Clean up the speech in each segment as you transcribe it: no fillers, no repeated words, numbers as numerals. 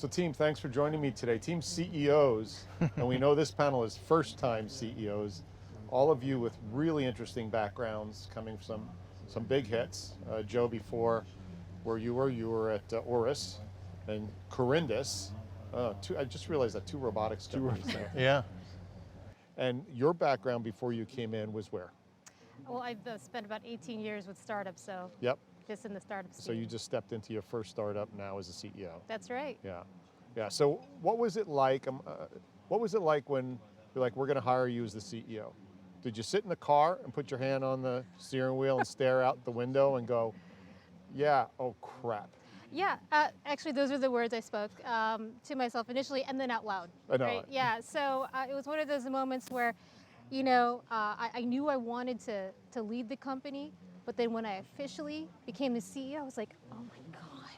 So team, thanks for joining me today. Team CEOs, and we know this panel is first-time CEOs, all of you with really interesting backgrounds coming from some big hits. Joe, before where you were at Oris and Corindus. I just realized that two robotics companies there. Yeah. And your background before you came in was where? Well, I've spent about 18 years with startups, so Yep. just in the startup scene. So you just stepped into your first startup now as a CEO. That's right. Yeah, yeah. So what was it like? What was it like when you're like, we're going to hire you as the CEO? Did you sit in the car and put your hand on the steering wheel and stare out the window and go, yeah, oh crap? Yeah, actually those are the words I spoke to myself initially and then out loud. I know. Right? Yeah, so it was one of those moments where, you know, I knew I wanted to lead the company, but then when I officially became the CEO, I was like, oh my God,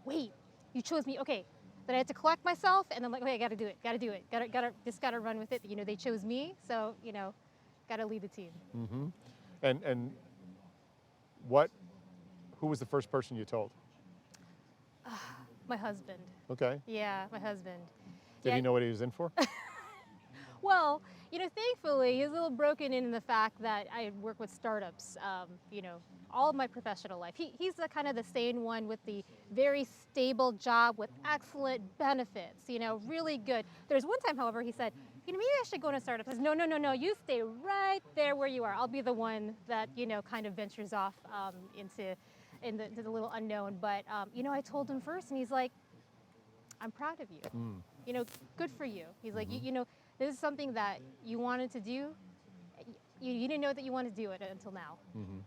wait, you chose me, okay. Then I had to collect myself and I'm like, okay, I gotta do it, just gotta run with it. You know, they chose me, so, you know, gotta lead the team. Mm-hmm. And who was the first person you told? My husband. Okay. Yeah, my husband. Did he know what he was in for? Well, you know, thankfully, he's a little broken in the fact that I had worked with startups, you know, all of my professional life. He's the kind of the sane one with the very stable job with excellent benefits, you know, really good. There's one time, however, he said, you know, maybe I should go into startups. I said, no, you stay right there where you are. I'll be the one that, you know, kind of ventures off into the little unknown. But, you know, I told him first, and he's like, I'm proud of you. You know, good for you. He's like, you know, this is something that you wanted to do. You didn't know that you wanted to do it until now. Mm-hmm.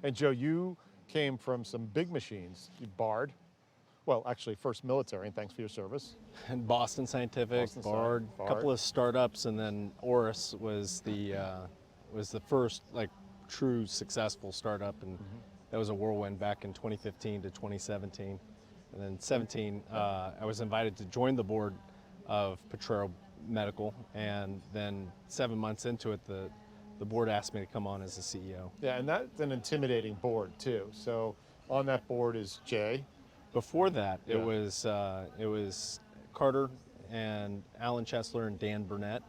And Joe, you came from some big machines. You Bard, well, actually first military, and thanks for your service. And Boston Scientific, Bard, a couple of startups, and then Oris was the first like true successful startup, and that was a whirlwind back in 2015 to 2017. And then 17, I was invited to join the board of Potrero Medical, and then 7 months into it, the board asked me to come on as the CEO. Yeah, and that's an intimidating board too. So on that board is Jay. Before that, it was Carter and Alan Chesler and Dan Burnett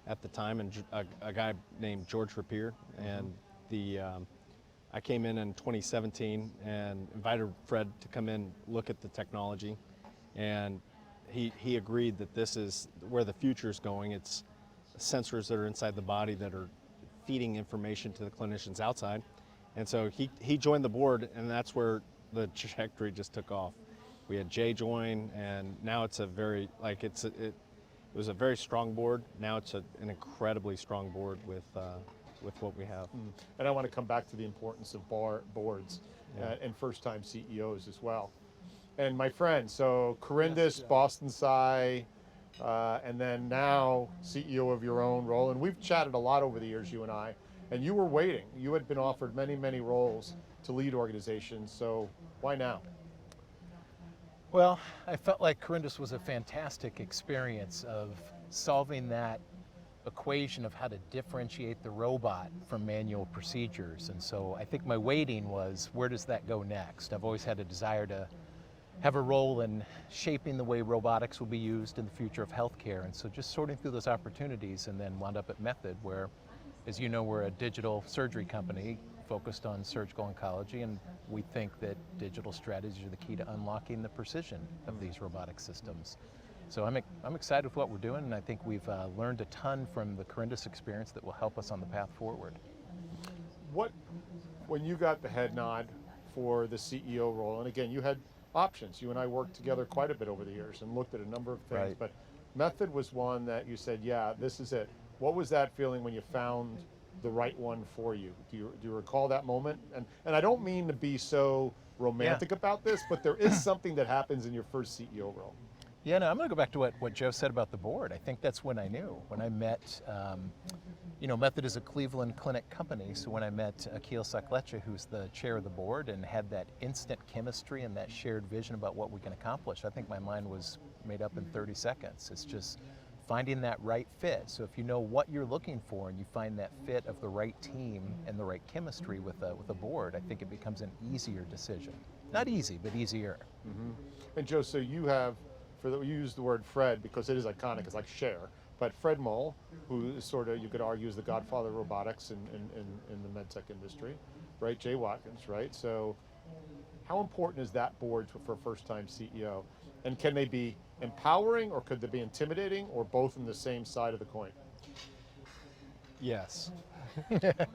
at the time, and a guy named George Rapier. And I came in 2017 and invited Fred to come in, look at the technology, and he agreed that this is where the future is going. It's sensors that are inside the body that are feeding information to the clinicians outside. And so he joined the board, and that's where the trajectory just took off. We had Jay join, and now it's it was a very strong board. Now it's an incredibly strong board with what we have. And I want to come back to the importance of boards and first-time CEOs as well. And my friend, so Corindus, Boston Sci, and then now CEO of your own role. And we've chatted a lot over the years, you and I, and you were waiting. You had been offered many, many roles to lead organizations, so why now? Well, I felt like Corindus was a fantastic experience of solving that equation of how to differentiate the robot from manual procedures. And so I think my waiting was, where does that go next? I've always had a desire to have a role in shaping the way robotics will be used in the future of healthcare. And so just sorting through those opportunities, and then wound up at Method, where, as you know, we're a digital surgery company focused on surgical oncology, and we think that digital strategies are the key to unlocking the precision of these robotic systems. So I'm excited with what we're doing, and I think we've learned a ton from the Corindus experience that will help us on the path forward. When you got the head nod for the CEO role, and again, you had options. You and I worked together quite a bit over the years and looked at a number of things, but Method was one that you said, yeah, this is it. What was that feeling when you found the right one for you? Do you recall that moment? And I don't mean to be so romantic about this, but there is something that happens in your first CEO role. Yeah, no, I'm going to go back to what Joe said about the board. I think that's when I knew. When I met, you know, Method is a Cleveland clinic company, so when I met Akil Saklecha, who's the chair of the board, and had that instant chemistry and that shared vision about what we can accomplish, I think my mind was made up in 30 seconds. It's just finding that right fit. So if you know what you're looking for and you find that fit of the right team and the right chemistry with a board, I think it becomes an easier decision. Not easy, but easier. And Joe, so you have you use the word Fred because it is iconic, it's like Cher, but Fred Mull, who is sort of, you could argue, is the godfather of robotics in the medtech industry, right? Jay Watkins, right? So how important is that board for a first-time CEO? And can they be empowering, or could they be intimidating, or both on the same side of the coin? Yes.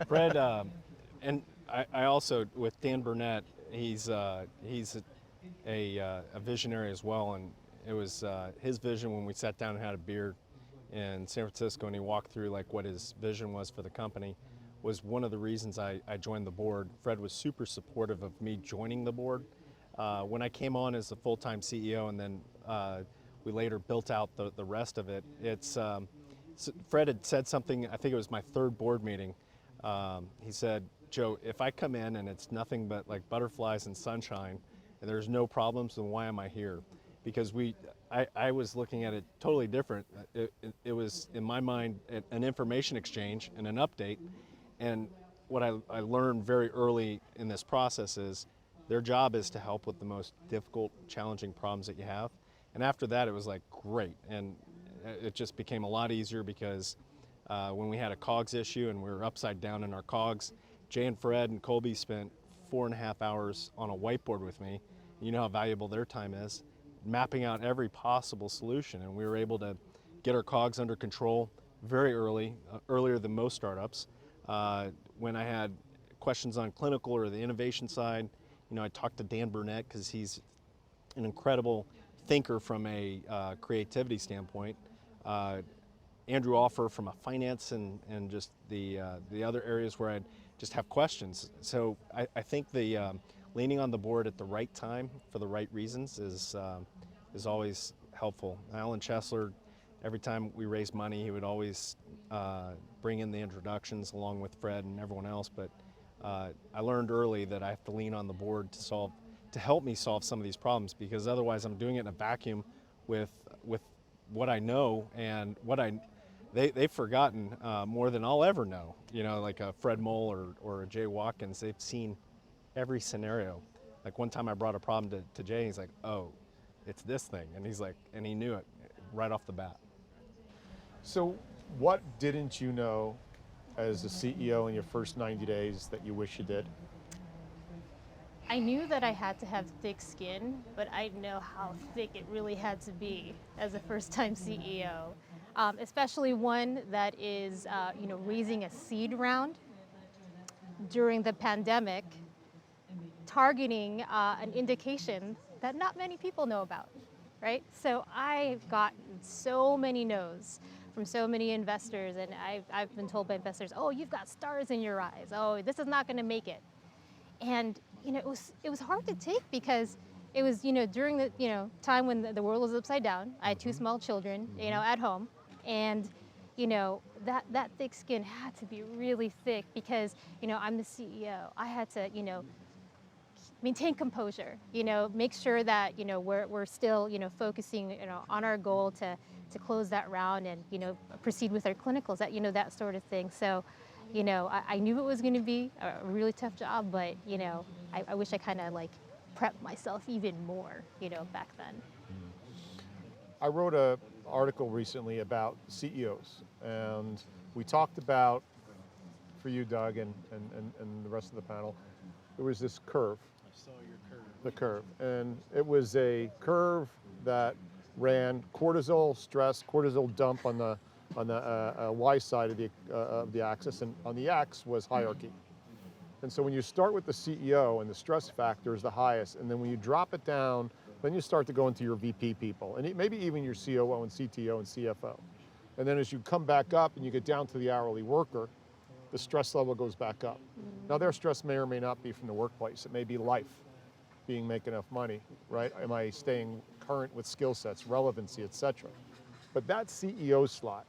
Fred, and I also, with Dan Burnett, he's a visionary as well, and it was his vision when we sat down and had a beer in San Francisco, and he walked through like what his vision was for the company, was one of the reasons I joined the board. Fred was super supportive of me joining the board. When I came on as a full-time CEO, and then we later built out the rest of it, Fred had said something, I think it was my third board meeting. He said, Joe, if I come in and it's nothing but like butterflies and sunshine and there's no problems, then why am I here? Because I was looking at it totally different. It was, in my mind, an information exchange and an update. And what I learned very early in this process is their job is to help with the most difficult, challenging problems that you have. And after that, it was like, great. And it just became a lot easier because when we had a COGS issue and we were upside down in our COGS, Jay and Fred and Colby spent 4.5 hours on a whiteboard with me. You know how valuable their time is, mapping out every possible solution. And we were able to get our COGS under control very early, earlier than most startups. When I had questions on clinical or the innovation side, I talked to Dan Burnett because he's an incredible thinker from a creativity standpoint. Andrew Offer from a finance and just the other areas where I'd just have questions. So I think the leaning on the board at the right time for the right reasons is always helpful. Alan Chesler, every time we raised money, he would always bring in the introductions along with Fred and everyone else. But I learned early that I have to lean on the board to help me solve some of these problems, because otherwise I'm doing it in a vacuum with what I know, and they've forgotten more than I'll ever know. Like a Fred Mull or a Jay Watkins, they've seen every scenario. Like one time I brought a problem to Jay, and he's like, oh, it's this thing. And he's like, and he knew it right off the bat. So what didn't you know as a CEO in your first 90 days that you wish you did? I knew that I had to have thick skin, but I didn't know how thick it really had to be as a first-time CEO, especially one that is, raising a seed round during the pandemic, targeting an indication that not many people know about, right? So I've gotten so many no's from so many investors, and I've been told by investors, oh, you've got stars in your eyes. Oh, this is not going to make it. And it was hard to take, because it was during the time when the world was upside down. I had two small children at home, and that thick skin had to be really thick, because I'm the CEO. I had to maintain composure, make sure that we're still focusing on our goal to close that round and proceed with our clinicals, that sort of thing. So I knew it was going to be a really tough job, but I wish I kind of prepped myself even more back then. I wrote an article recently about CEOs, and we talked about, for you, Doug, and the rest of the panel, there was this curve. I saw your curve. The curve, and it was a curve that ran cortisol stress, cortisol dump on the Y side of the axis, and on the X was hierarchy. And so when you start with the CEO and the stress factor is the highest, and then when you drop it down, then you start to go into your VP people, and maybe even your COO and CTO and CFO. And then as you come back up and you get down to the hourly worker, the stress level goes back up. Now their stress may or may not be from the workplace. It may be life, make enough money, right? Am I staying current with skill sets, relevancy, etc. But that CEO slot,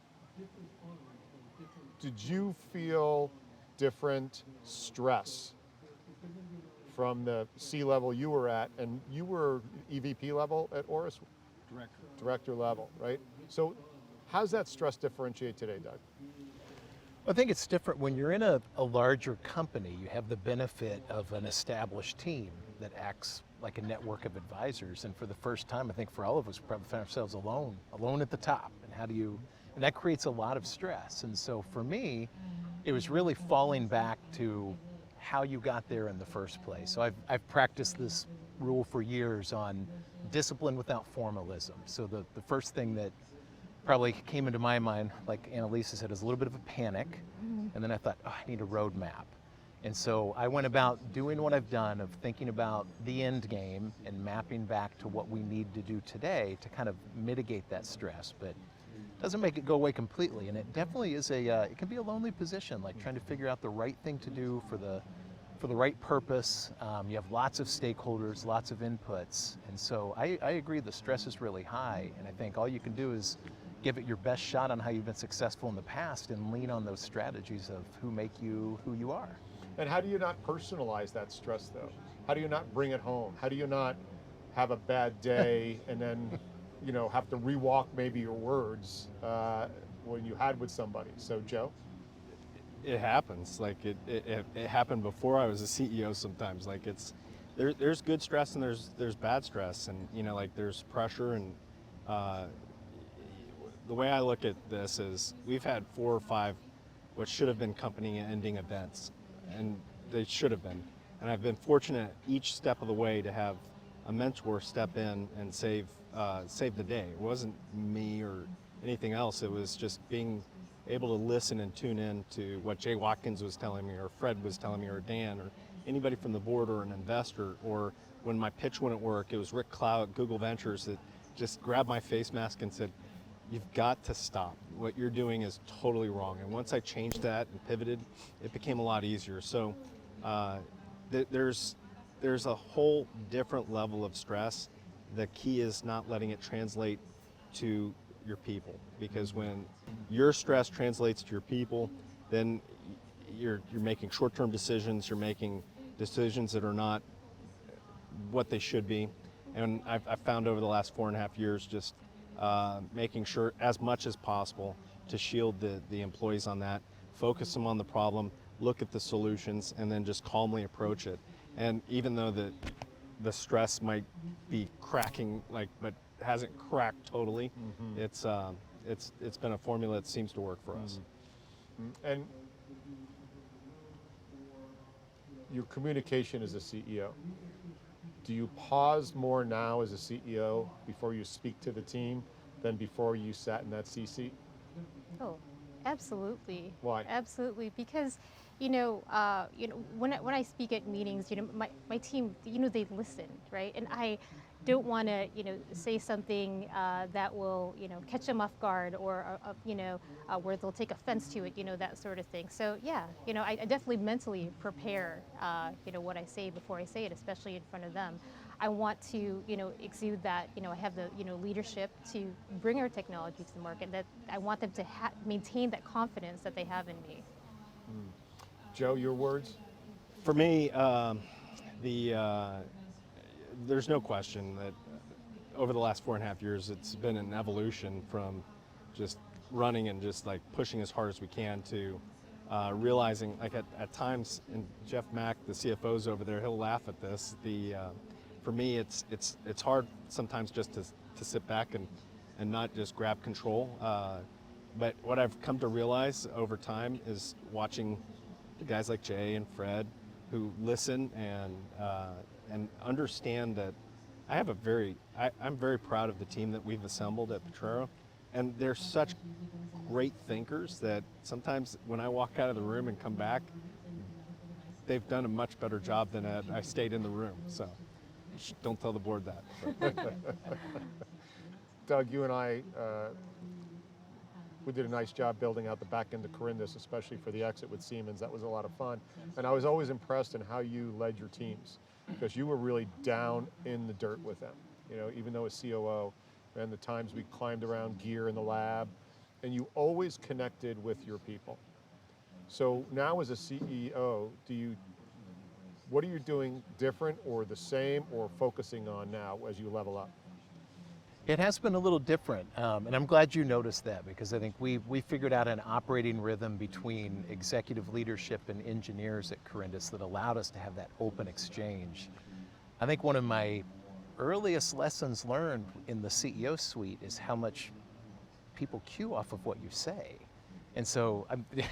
did you feel different stress from the C level you were at, and you were EVP level at Oris? Director level, right? So how's that stress differentiate today, Doug? I think it's different when you're in a larger company. You have the benefit of an established team that acts like a network of advisors. And for the first time, I think for all of us, we probably found ourselves alone at the top. And and that creates a lot of stress. And so for me, it was really falling back to how you got there in the first place. So I've practiced this rule for years on discipline without formalism. So the first thing that probably came into my mind, like Annalisa said, is a little bit of a panic. And then I thought, oh, I need a roadmap. And so I went about doing what I've done of thinking about the end game and mapping back to what we need to do today to kind of mitigate that stress. But it doesn't make it go away completely. And it definitely is it can be a lonely position, like trying to figure out the right thing to do for the right purpose. You have lots of stakeholders, lots of inputs. And so I agree the stress is really high. And I think all you can do is give it your best shot on how you've been successful in the past and lean on those strategies of who make you who you are. And how do you not personalize that stress though? How do you not bring it home? How do you not have a bad day and then, have to rewalk maybe your words when you had with somebody? So Joe? It happens. Like it happened before I was a CEO sometimes. Like there's good stress and there's bad stress, and there's pressure, and the way I look at this is we've had 4 or 5 what should have been company ending events, and they should have been. And I've been fortunate each step of the way to have a mentor step in and save the day. It wasn't me or anything else. It was just being able to listen and tune in to what Jay Watkins was telling me, or Fred was telling me, or Dan, or anybody from the board, or an investor. Or when my pitch wouldn't work, it was Rick Clow at Google Ventures that just grabbed my face mask and said, "You've got to stop. What you're doing is totally wrong." And once I changed that and pivoted, it became a lot easier. So there's a whole different level of stress. The key is not letting it translate to your people, because when your stress translates to your people, then you're making short-term decisions. You're making decisions that are not what they should be. And I've found over the last 4.5 years just making sure as much as possible to shield the employees on that, focus them on the problem, look at the solutions, and then just calmly approach it. And even though the stress might be cracking, but hasn't cracked totally, it's been a formula that seems to work for us. And your communication as a CEO, do you pause more now as a CEO before you speak to the team than before you sat in that C-seat? Oh, absolutely. Why? Absolutely, because when I speak at meetings, my team, they listen, right? And I don't want to, say something that will, catch them off guard, or where they'll take offense to it, that sort of thing. So yeah, I definitely mentally prepare, what I say before I say it, especially in front of them. I want to, exude that, I have the, leadership to bring our technology to the market, that I want them to maintain that confidence that they have in me. Joe, your words? For me, there's no question that over the last 4.5 years, it's been an evolution from just running and just pushing as hard as we can to realizing, at times, and Jeff Mack, the CFO's over there, he'll laugh at this. For me, it's hard sometimes just to sit back and not just grab control. But what I've come to realize over time is watching the guys like Jay and Fred, who listen and understand that I'm very proud of the team that we've assembled at Potrero, and they're such great thinkers that sometimes when I walk out of the room and come back, they've done a much better job than I stayed in the room. So don't tell the board that. Doug, you and I, we did a nice job building out the back end of Corindus, especially for the exit with Siemens. That was a lot of fun. And I was always impressed in how you led your teams, because you were really down in the dirt with them. Even though as COO, and the times we climbed around gear in the lab, and you always connected with your people. So now as a CEO, what are you doing different or the same or focusing on now as you level up? It has been a little different, and I'm glad you noticed that, because I think we figured out an operating rhythm between executive leadership and engineers at Corindus that allowed us to have that open exchange. I think one of my earliest lessons learned in the CEO suite is how much people cue off of what you say. And so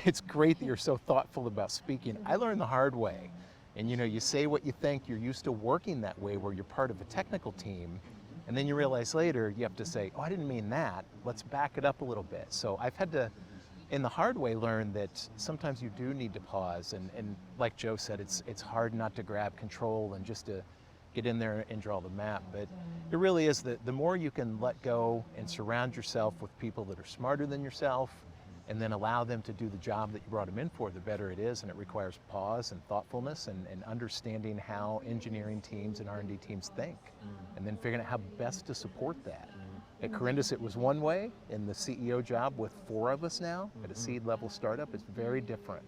it's great that you're so thoughtful about speaking. I learned the hard way. And you say what you think, you're used to working that way where you're part of a technical team, and then you realize later you have to say, oh, I didn't mean that. Let's back it up a little bit. So I've had to, in the hard way, learn that sometimes you do need to pause. And like Joe said, it's hard not to grab control and just to get in there and draw the map. But it really is the more you can let go and surround yourself with people that are smarter than yourself, and then allow them to do the job that you brought them in for, the better it is. And it requires pause and thoughtfulness and understanding how engineering teams and R&D teams think, and then figuring out how best to support that. At Corindus, it was one way. In the CEO job with 4 of us now, at a seed level startup, it's very different.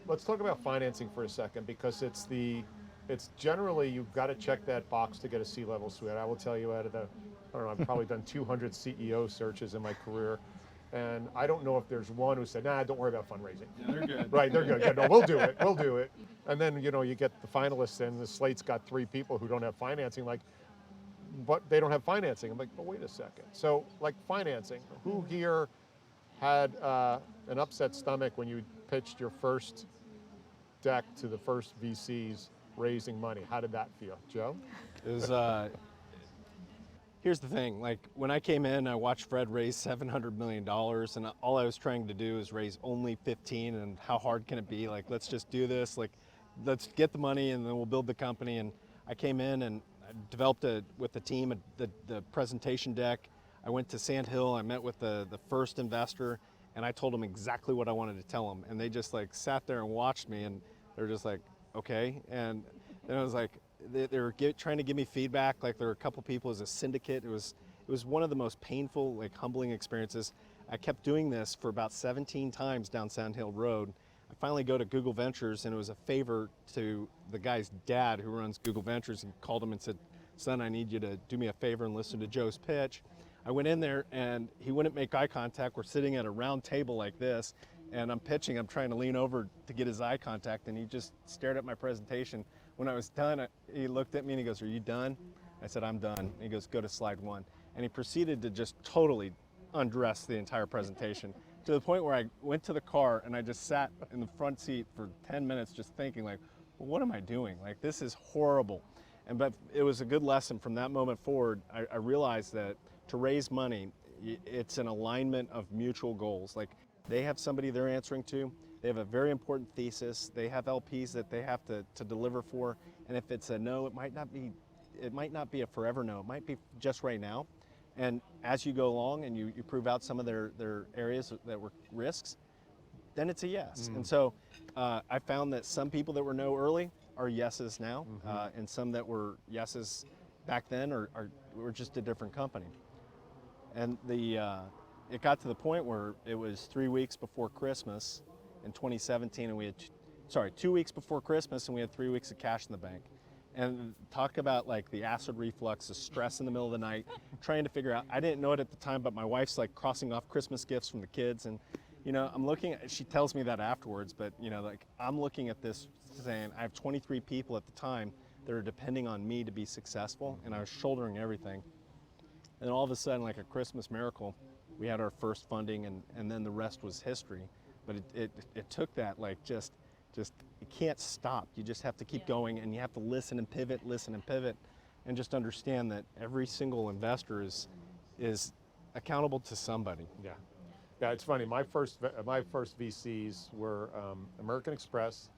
Let's talk about financing for a second, because it's generally, you've got to check that box to get a C-level suite. I will tell you, out of the, I don't know, I've probably done 200 CEO searches in my career. And I don't know if there's one who said, nah, don't worry about fundraising. Yeah, they're good. Right, they're good. Yeah, no, we'll do it. And then, you get the finalists, and the slate's got 3 people who don't have financing, but they don't have financing. I'm like, but wait a second. So, financing, who here had an upset stomach when you pitched your first deck to the first VCs raising money? How did that feel, Joe? It was, here's the thing, when I came in, I watched Fred raise $700 million, and all I was trying to do is raise only 15, and how hard can it be? Let's just do this, let's get the money and then we'll build the company. And I came in and I developed with the team the presentation deck. I went to Sand Hill, I met with the first investor, and I told them exactly what I wanted to tell them. And they just sat there and watched me, and they were just okay. And then I was they were trying to give me feedback. There were a couple people as a syndicate. It was one of the most painful, humbling experiences. I kept doing this for about 17 times down Sand Hill Road. I finally go to Google Ventures, and it was a favor to the guy's dad who runs Google Ventures. He called him and said, son, I need you to do me a favor and listen to Joe's pitch. I went in there, and he wouldn't make eye contact. We're sitting at a round table like this, and I'm pitching. I'm trying to lean over to get his eye contact, and he just stared at my presentation. When I was done, he looked at me and he goes, are you done? I said, I'm done. And he goes, go to slide 1. And he proceeded to just totally undress the entire presentation, to the point where I went to the car and I just sat in the front seat for 10 minutes just thinking well, what am I doing? This is horrible. But it was a good lesson. From that moment forward, I realized that to raise money, it's an alignment of mutual goals. They have somebody they're answering to. They have a very important thesis. They have LPs that they have to deliver for. And if it's a no, it might not be a forever no. It might be just right now. And as you go along and you prove out some of their areas that were risks, then it's a yes. And so I found that some people that were no early are yeses now, and some that were yeses back then were just a different company. And it got to the point where it was 3 weeks before Christmas in 2017, and we had 2 weeks before Christmas, and we had 3 weeks of cash in the bank. And talk about the acid reflux, the stress in the middle of the night, trying to figure out, I didn't know it at the time, but my wife's crossing off Christmas gifts from the kids. And, I'm looking at, she tells me that afterwards, but I'm looking at this saying, I have 23 people at the time that are depending on me to be successful, and I was shouldering everything. And all of a sudden, like a Christmas miracle, we had our first funding, and then the rest was history. But it took that, just you can't stop. You just have to keep going, and you have to listen and pivot, and just understand that every single investor is accountable to somebody. Yeah, yeah. It's funny. My first VCs were American Express,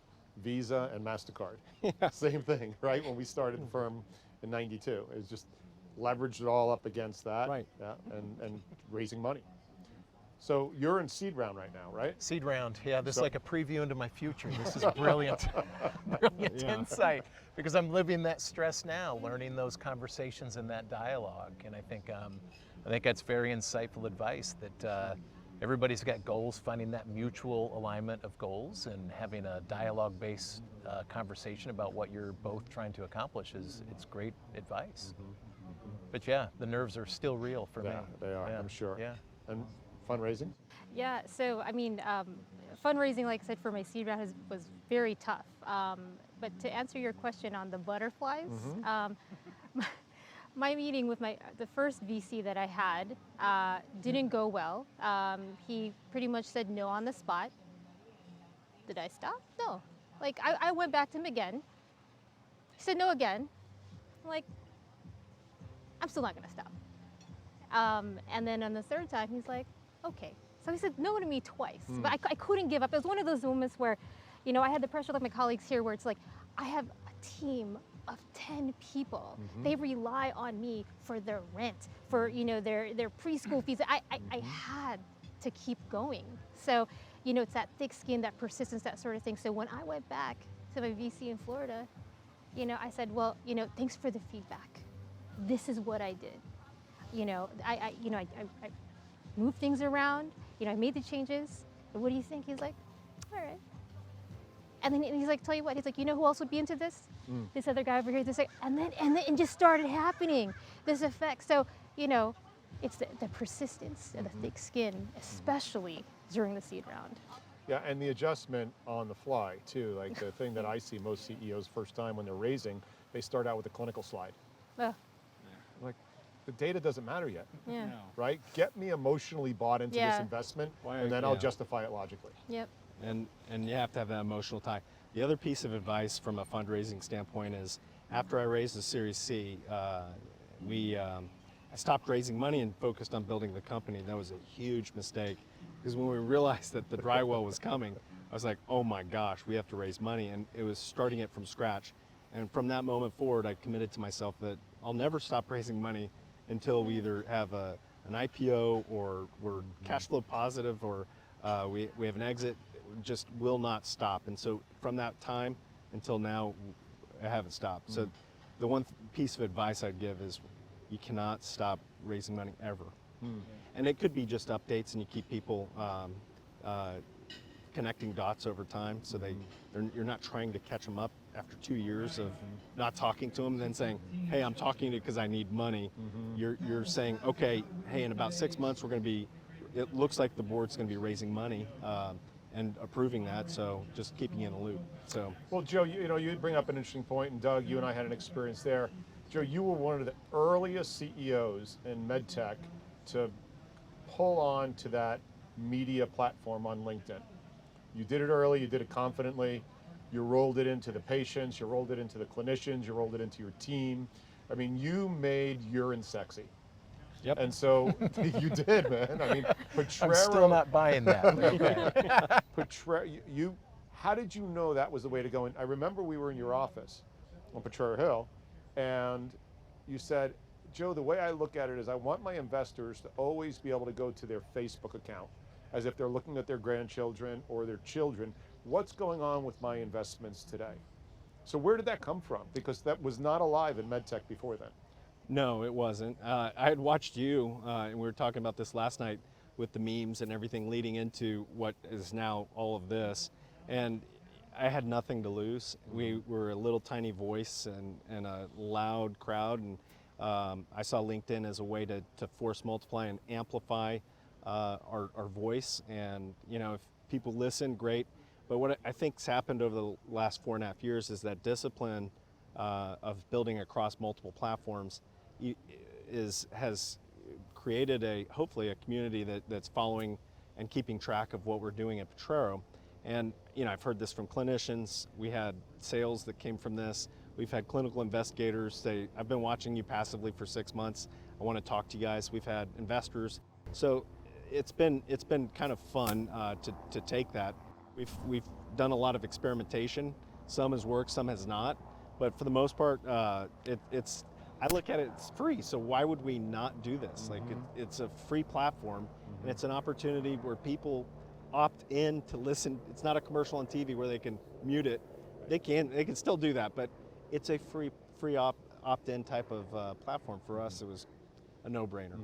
Visa, and MasterCard. Yeah. Same thing, right? When we started the firm in '92, it was just leveraged it all up against that. Right. Yeah, and raising money. So you're in seed round right now, right? Seed round, yeah. This is like a preview into my future. This is brilliant, brilliant insight, because I'm living that stress now, learning those conversations and that dialogue. And I think that's very insightful advice. That everybody's got goals, finding that mutual alignment of goals, and having a dialogue-based conversation about what you're both trying to accomplish it's great advice. But yeah, the nerves are still real for me. Yeah, they are. Yeah. I'm sure. Yeah. And fundraising? Yeah, so I mean, fundraising, like I said, for my seed round was very tough. But to answer your question on the butterflies, my meeting with the first VC that I had didn't go well. He pretty much said no on the spot. Did I stop? No. Like, I went back to him again. He said no again. I'm like, I'm still not gonna stop. And then on the third time, he's like, okay. So he said no to me twice, but I couldn't give up. It was one of those moments where, you know, I had the pressure like my colleagues here, where it's like, I have a team of 10 people. They rely on me for their rent, for, you know, their preschool fees. I had to keep going. So, you know, it's that thick skin, that persistence, that sort of thing. So when I went back to my VC in Florida, you know, I said, well, you know, thanks for the feedback. This is what I did. You know, I moved things around. You know, I made the changes. What do you think? He's like, all right. And then he's like, tell you what, he's like, you know who else would be into this? This other guy over here. This, and then it just started happening. This effect. So, you know, it's the persistence and the thick skin, especially during the seed round. Yeah, and the adjustment on the fly too. Like the thing that I see most CEOs first time when they're raising, they start out with a clinical slide. Like, the data doesn't matter yet, right? Get me emotionally bought into this investment, and then I'll justify it logically. Yep. And you have to have that emotional tie. The other piece of advice from a fundraising standpoint is, after I raised the Series C, I stopped raising money and focused on building the company. That was a huge mistake, because when we realized that the dry well was coming, I was like, oh my gosh, we have to raise money, and it was starting it from scratch. And from that moment forward, I committed to myself that I'll never stop raising money until we either have an IPO, or we're cash flow positive, or we have an exit. It just will not stop. And so from that time until now, I haven't stopped. So the one piece of advice I'd give is, you cannot stop raising money ever. And it could be just updates, and you keep people connecting dots over time, so you're not trying to catch them up after 2 years of not talking to them, and then saying, hey, I'm talking to you because I need money. You're saying, okay, hey, in about 6 months, it looks like the board's going to be raising money and approving that, so just keeping you in the loop. So, well, Joe, you bring up an interesting point, and Doug, you and I had an experience there. Joe, you were one of the earliest CEOs in medtech to pull on to that media platform on LinkedIn. You did it early, you did it confidently, you rolled it into the patients, you rolled it into the clinicians, you rolled it into your team. I mean, you made urine sexy. Yep. And so you did, man. I mean, Potrero. I'm still not buying that. Potrero, how did you know that was the way to go? And I remember we were in your office on Potrero Hill, and you said, Joe, the way I look at it is, I want my investors to always be able to go to their Facebook account as if they're looking at their grandchildren or their children. What's going on with my investments today? So where did that come from? Because that was not alive in medtech before then. no, it wasn't. I had watched you, and we were talking about this last night with the memes and everything leading into what is now all of this. And I had nothing to lose. We were a little tiny voice and a loud crowd, and I saw LinkedIn as a way to force multiply and amplify our voice. And if people listen, great. But what I think's happened over the last 4.5 years is that discipline of building across multiple platforms has created hopefully a community that's following and keeping track of what we're doing at Potrero. And I've heard this from clinicians. We had sales that came from this. We've had clinical investigators say, I've been watching you passively for 6 months. I want to talk to you guys. We've had investors. So it's been kind of fun to take that. We've done a lot of experimentation. Some has worked, some has not. But for the most part, I look at it, it's free. So why would we not do this? Like it's a free platform, and it's an opportunity where people opt in to listen. It's not a commercial on TV where they can mute it. They can still do that, but it's a free opt-in type of platform. For us, it was a no-brainer.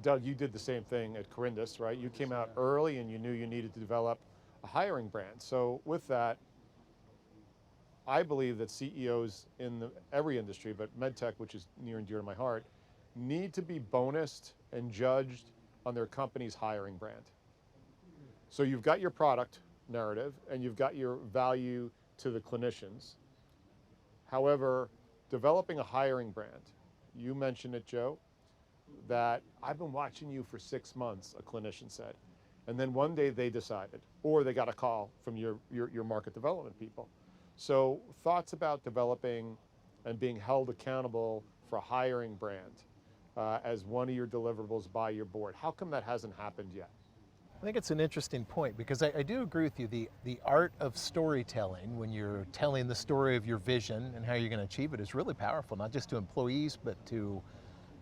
Doug, you did the same thing at Corindus, right? You came out early and you knew you needed to develop a hiring brand. So with that, I believe that CEOs in every industry, but medtech, which is near and dear to my heart, need to be bonused and judged on their company's hiring brand. So you've got your product narrative and you've got your value to the clinicians. However, developing a hiring brand, you mentioned it, Joe, that I've been watching you for 6 months, a clinician said. And then one day they decided, or they got a call from your market development people. So thoughts about developing and being held accountable for a hiring brand as one of your deliverables by your board. How come that hasn't happened yet? I think it's an interesting point because I do agree with you. The art of storytelling, when you're telling the story of your vision and how you're going to achieve it, is really powerful, not just to employees, but to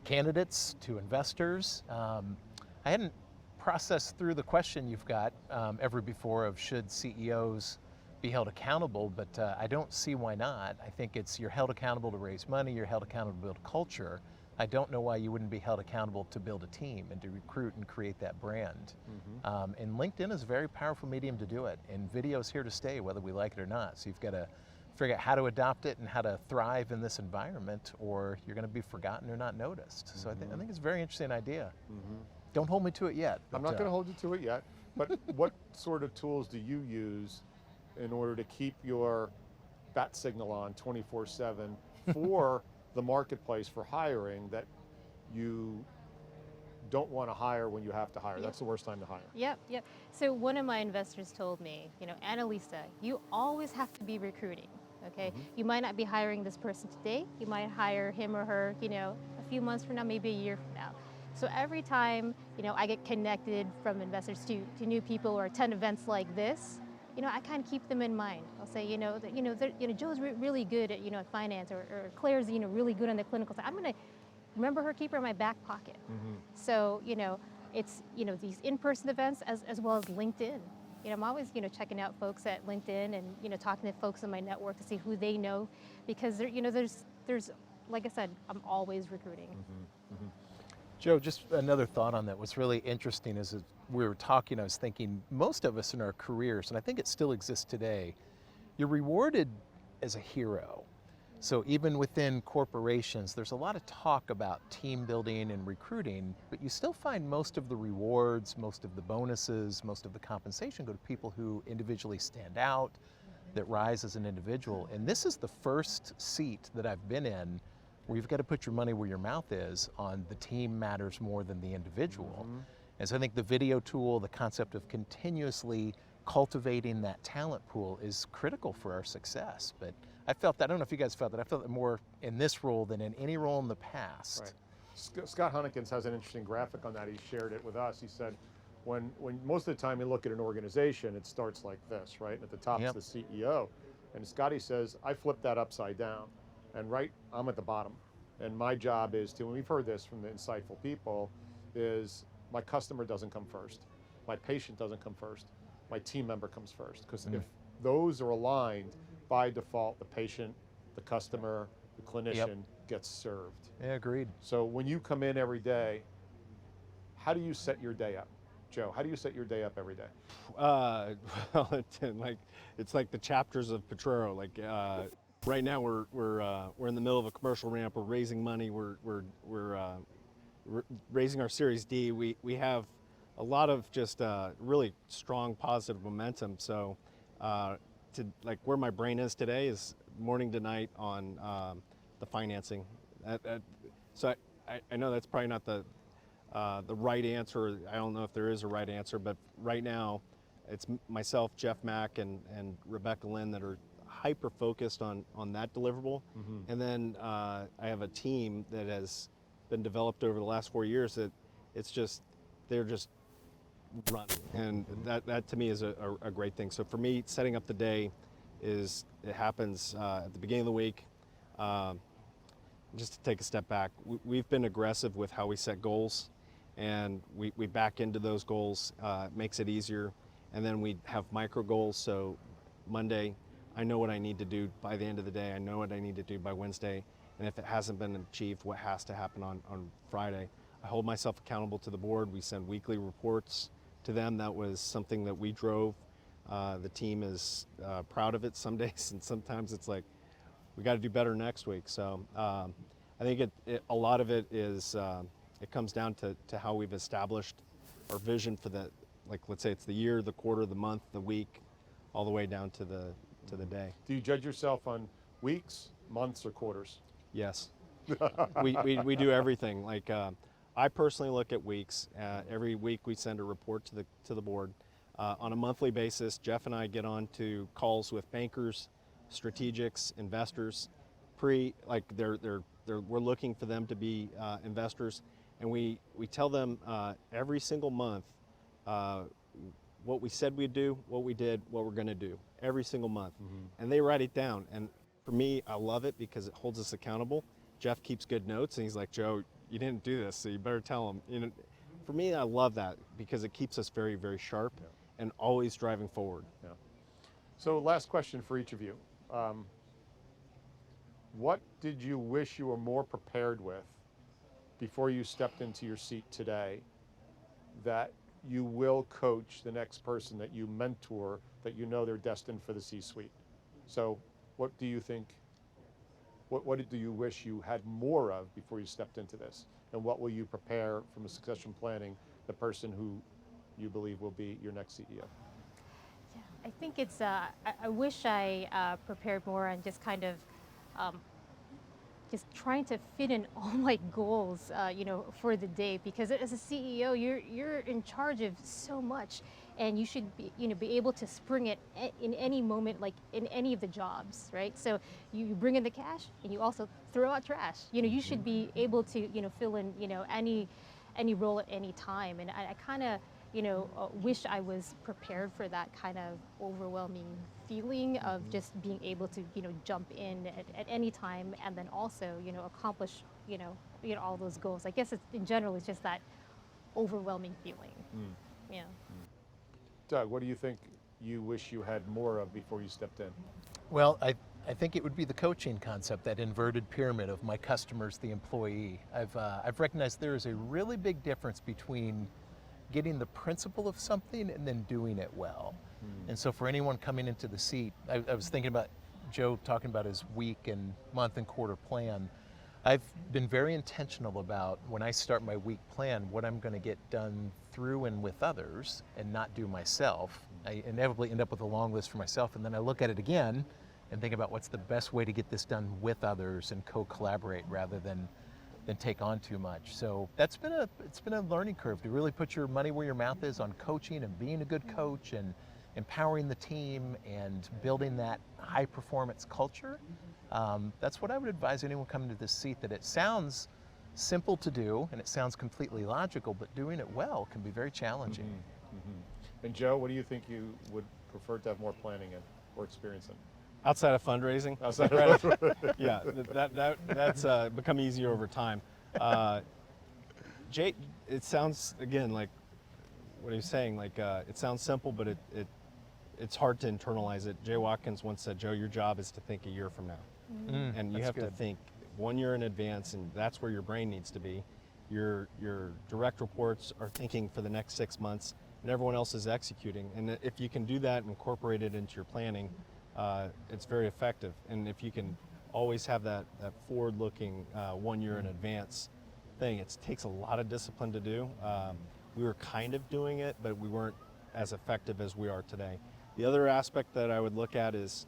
candidates, to investors. I hadn't processed through the question you've got ever before of should CEOs be held accountable, but I don't see why not. I think you're held accountable to raise money, you're held accountable to build culture. I don't know why you wouldn't be held accountable to build a team and to recruit and create that brand. And LinkedIn is a very powerful medium to do it, and video is here to stay whether we like it or not. So you've got to figure out how to adopt it and how to thrive in this environment, or you're going to be forgotten or not noticed. So I think it's a very interesting idea. Don't hold me to it yet. I'm not going to hold you to it yet, but what sort of tools do you use in order to keep your bat signal on 24/7 for the marketplace for hiring that you don't want to hire when you have to hire? That's the worst time to hire. Yep. So one of my investors told me, Annalisa, you always have to be recruiting, okay? You might not be hiring this person today, you might hire him or her, a few months from now, maybe a year from now. So every time, I get connected from investors to new people or attend events like this, I kind of keep them in mind. I'll say, Joe's really good at finance, or Claire's, really good on the clinical side. I'm going to remember her, keep her in my back pocket. So, it's, these in-person events as well as LinkedIn. I'm always, checking out folks at LinkedIn and, talking to folks in my network to see who they know, because there's, like I said, I'm always recruiting. Joe, just another thought on that. What's really interesting is we were talking, I was thinking, most of us in our careers, and I think it still exists today, you're rewarded as a hero. So even within corporations, there's a lot of talk about team building and recruiting, but you still find most of the rewards, most of the bonuses, most of the compensation go to people who individually stand out, that rise as an individual. And this is the first seat that I've been in where you've got to put your money where your mouth is on the team matters more than the individual. And so I think the video tool, the concept of continuously cultivating that talent pool is critical for our success. But I felt that, I don't know if you guys felt that, I felt that more in this role than in any role in the past. Right. Scott Hunnekens has an interesting graphic on that. He shared it with us. He said, when most of the time you look at an organization, it starts like this, right? And at the top is the CEO. And Scotty says, I flipped that upside down. And I'm at the bottom. And my job is to, and we've heard this from the insightful people, is my customer doesn't come first. My patient doesn't come first. My team member comes first. Because if those are aligned, by default, the patient, the customer, the clinician gets served. Yeah, agreed. So when you come in every day, how do you set your day up? Joe, how do you set your day up every day? Well, it's like the chapters of Potrero. Right now we're in the middle of a commercial ramp. We're raising money. We're raising our Series D. We have a lot of just really strong positive momentum. So where my brain is today is morning to night on the financing. So I know that's probably not the right answer. I don't know if there is a right answer, but right now it's myself, Jeff Mack, and Rebecca Lynn that are hyper focused on that deliverable. And then I have a team that has been developed over the last 4 years that they're just running, and that to me is a great thing. So for me, setting up the day it happens at the beginning of the week. Just to take a step back, we've been aggressive with how we set goals, and we back into those goals. It makes it easier, and then we have micro goals. So Monday, I know what I need to do by the end of the day. I know what I need to do by Wednesday. And if it hasn't been achieved, what has to happen on Friday? I hold myself accountable to the board. We send weekly reports to them. That was something that we drove. The team is proud of it some days, and sometimes it's like, we got to do better next week. So I think a lot of it is, it comes down to how we've established our vision for like let's say it's the year, the quarter, the month, the week, all the way down to the day. Do you judge yourself on weeks, months, or quarters? Yes. we do everything. Like I personally look at weeks. Every week we send a report to the board. On a monthly basis, Jeff and I get on to calls with bankers, strategics, investors. We're looking for them to be investors, and we tell them every single month what we said we'd do, what we did, what we're going to do every single month, and they write it down. And for me, I love it because it holds us accountable. Jeff keeps good notes, and he's like, Joe, you didn't do this, so you better tell him. You know, for me, I love that because it keeps us very, very sharp and always driving forward. Yeah. So last question for each of you. What did you wish you were more prepared with before you stepped into your seat today that you will coach the next person that you mentor, that you know they're destined for the C-suite? So what do you think, what do you wish you had more of before you stepped into this? And what will you prepare from a succession planning the person who you believe will be your next CEO? Yeah, I think it's, I wish I prepared more on just kind of just trying to fit in all my goals, for the day, because as a CEO, you're in charge of so much, and you should be, be able to spring it in any moment, like in any of the jobs, right? So you bring in the cash, and you also throw out trash. You should be able to, fill in, any role at any time, and I kind of, wish I was prepared for that kind of overwhelming feeling of just being able to, jump in at any time, and then also, accomplish, all those goals. I guess in general, it's just that overwhelming feeling. Yeah. Doug, what do you think you wish you had more of before you stepped in? Well, I think it would be the coaching concept, that inverted pyramid of my customer's the employee. I've recognized there is a really big difference between getting the principle of something and then doing it well. And so for anyone coming into the seat, I was thinking about Joe talking about his week and month and quarter plan. I've been very intentional about when I start my week plan, what I'm going to get done through and with others and not do myself. I inevitably end up with a long list for myself, and then I look at it again and think about what's the best way to get this done with others and co-collaborate rather than take on too much. So it's been a learning curve to really put your money where your mouth is on coaching and being a good coach and empowering the team and building that high performance culture. That's what I would advise anyone coming to this seat, that it sounds simple to do and it sounds completely logical, but doing it well can be very challenging. And Joe, what do you think you would prefer to have more planning in or experience in? Outside of fundraising, Outside of yeah, that's become easier over time. Jay, it sounds again like what he was saying. Like it sounds simple, but it's hard to internalize it. Jay Watkins once said, "Joe, your job is to think a year from now, and you have to think 1 year in advance, and that's where your brain needs to be. Your direct reports are thinking for the next 6 months, and everyone else is executing. And if you can do that and incorporate it into your planning, it's very effective. And if you can always have that forward-looking 1 year in advance thing, it takes a lot of discipline to do. We were kind of doing it, but we weren't as effective as we are today. The other aspect that I would look at is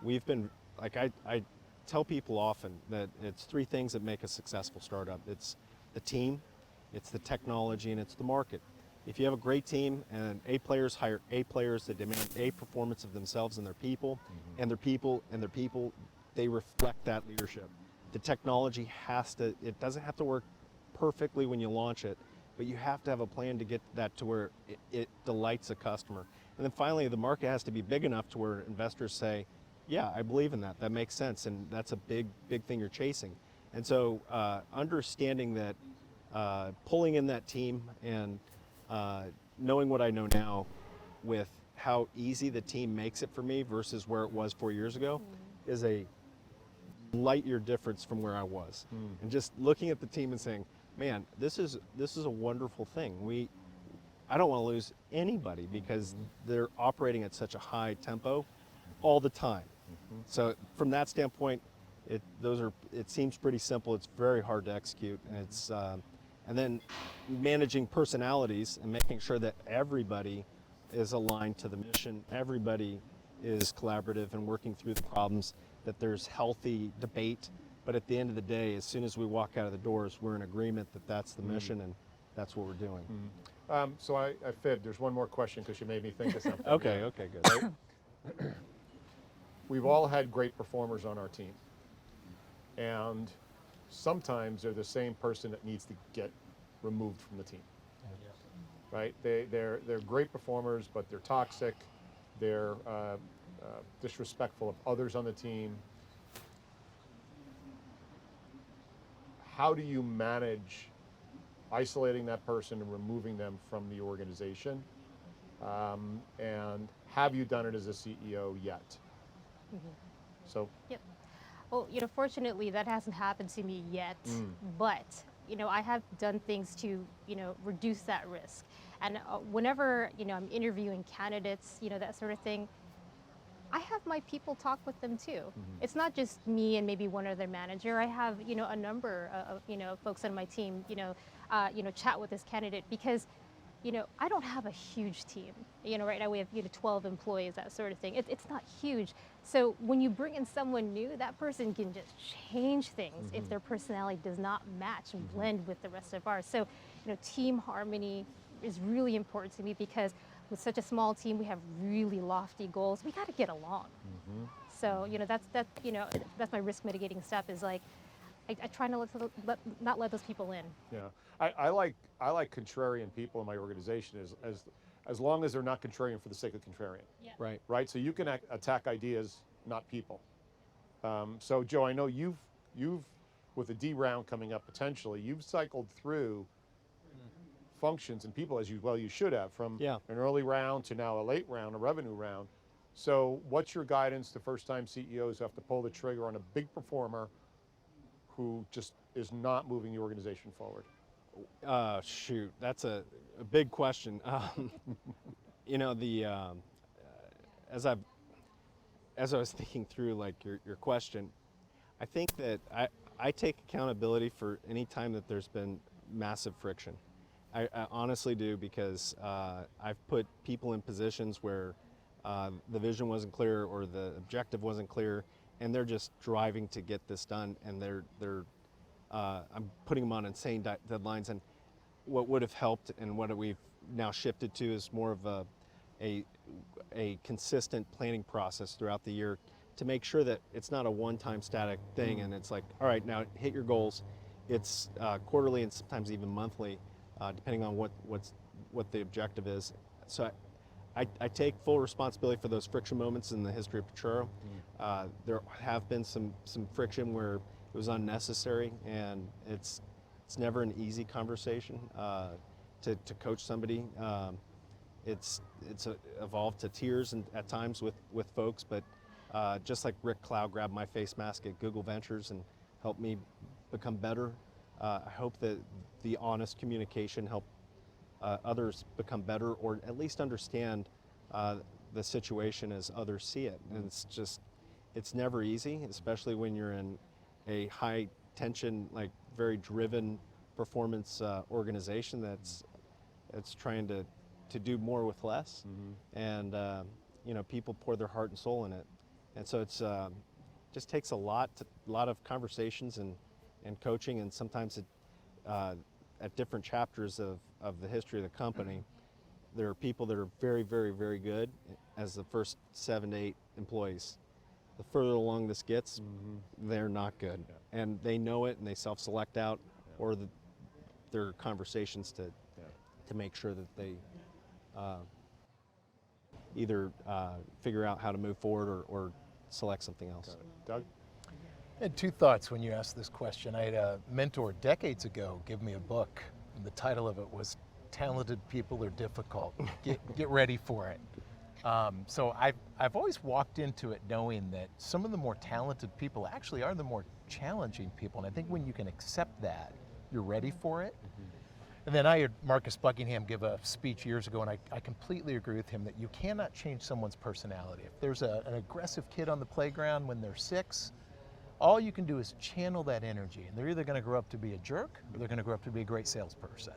we've been, like I tell people often that it's 3 things that make a successful startup. It's the team, it's the technology, and it's the market. If you have a great team and A players hire A players that demand A performance of themselves and their people, and their people, they reflect that leadership. The technology it doesn't have to work perfectly when you launch it, but you have to have a plan to get that to where it delights a customer. And then finally, the market has to be big enough to where investors say, yeah, I believe in that. That makes sense, and that's a big thing you're chasing. And so understanding that, pulling in that team and knowing what I know now with how easy the team makes it for me versus where it was 4 years ago is a light year difference from where I was. And just looking at the team and saying, man, this is a wonderful thing. I don't want to lose anybody because they're operating at such a high tempo all the time. So from that standpoint, it seems pretty simple. It's very hard to execute, and And then managing personalities and making sure that everybody is aligned to the mission, everybody is collaborative and working through the problems, that there's healthy debate. But at the end of the day, as soon as we walk out of the doors, we're in agreement that that's the mission and that's what we're doing. So I fibbed. There's one more question because you made me think of something. Okay, okay, good. We've all had great performers on our team. And sometimes they're the same person that needs to get removed from the team. Right? They're great performers, but they're toxic. They're disrespectful of others on the team. How do you manage isolating that person and removing them from the organization? And have you done it as a CEO yet? So. Yep. Well, fortunately that hasn't happened to me yet, but, I have done things to, reduce that risk. And whenever, I'm interviewing candidates, that sort of thing, I have my people talk with them too. It's not just me and maybe one other manager. I have, a number of, folks on my team, chat with this candidate because, I don't have a huge team. Right now we have 12 employees, that sort of thing. It's not huge. So when you bring in someone new, that person can just change things if their personality does not match and blend with the rest of ours. So, team harmony is really important to me because with such a small team, we have really lofty goals. We got to get along. So, that's my risk mitigating step is like, I try not not let those people in. Yeah, I like contrarian people in my organization as long as they're not contrarian for the sake of contrarian. Yeah. Right. Right. So you can attack ideas, not people. So Joe, I know you've with the D round coming up potentially, you've cycled through functions and people as you should have from an early round to now a late round, a revenue round. So what's your guidance to first-time CEOs who have to pull the trigger on a big performer who just is not moving the organization forward? Shoot, that's a big question. As I was thinking through like your question, I think that I take accountability for any time that there's been massive friction. I honestly do because I've put people in positions where the vision wasn't clear or the objective wasn't clear, and they're just driving to get this done, and I'm putting them on insane deadlines. And what would have helped and what we've now shifted to is more of a consistent planning process throughout the year to make sure that it's not a one-time static thing and it's like, all right, now hit your goals. It's quarterly and sometimes even monthly, depending on what the objective is. So I take full responsibility for those friction moments in the history of Petro. There have been some friction where it was unnecessary, and it's never an easy conversation to coach somebody. It's evolved to tears and at times with folks, but just like Rick Cloud grabbed my face mask at Google Ventures and helped me become better, I hope that the honest communication helped others become better or at least understand the situation as others see it. And it's never easy, especially when you're in a high tension, like very driven performance organization that's trying to do more with less. And people pour their heart and soul in it. And so it's just takes a lot of conversations and coaching, and sometimes at different chapters of the history of the company, there are people that are very, very, very good as the first 7 to 8 employees. The further along this gets, they're not good. And they know it and they self-select out, or there are conversations to make sure that they either figure out how to move forward or select something else. Doug? I had two thoughts when you asked this question. I had a mentor decades ago give me a book, and the title of it was "Talented People Are Difficult. Get ready for it." So I've always walked into it knowing that some of the more talented people actually are the more challenging people, and I think when you can accept that, you're ready for it. And then I heard Marcus Buckingham give a speech years ago, and I completely agree with him that you cannot change someone's personality. If there's an aggressive kid on the playground when they're 6, all you can do is channel that energy, and they're either going to grow up to be a jerk or they're going to grow up to be a great salesperson.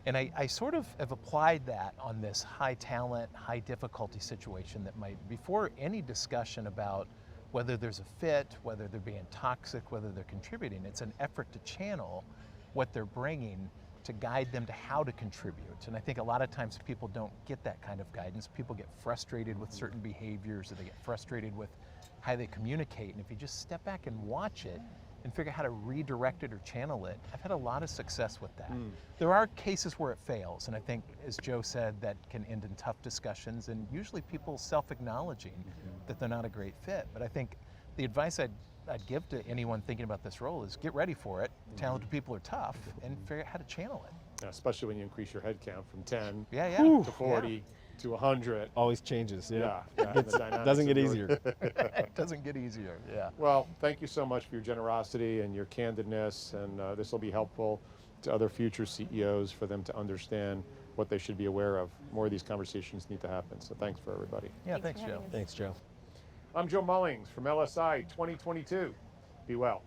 And I sort of have applied that on this high talent, high difficulty situation that might, before any discussion about whether there's a fit, whether they're being toxic, whether they're contributing, it's an effort to channel what they're bringing to guide them to how to contribute. And I think a lot of times people don't get that kind of guidance. People get frustrated with certain behaviors, or they get frustrated with how they communicate. And if you just step back and watch it and figure out how to redirect it or channel it, I've had a lot of success with that. There are cases where it fails, and I think, as Joe said, that can end in tough discussions, and usually people self-acknowledging that they're not a great fit. But I think the advice I'd give to anyone thinking about this role is get ready for it. Talented people are tough, and figure out how to channel it. Yeah, especially when you increase your head count from 10 to 40 to 100. Always changes. Yeah, It doesn't get easier. It doesn't get easier. Yeah. Well, thank you so much for your generosity and your candidness, and this will be helpful to other future CEOs for them to understand what they should be aware of. More of these conversations need to happen, so thanks for everybody. Yeah, thanks, Joe. Thanks, Joe. I'm Joe Mullings from LSI 2022. Be well.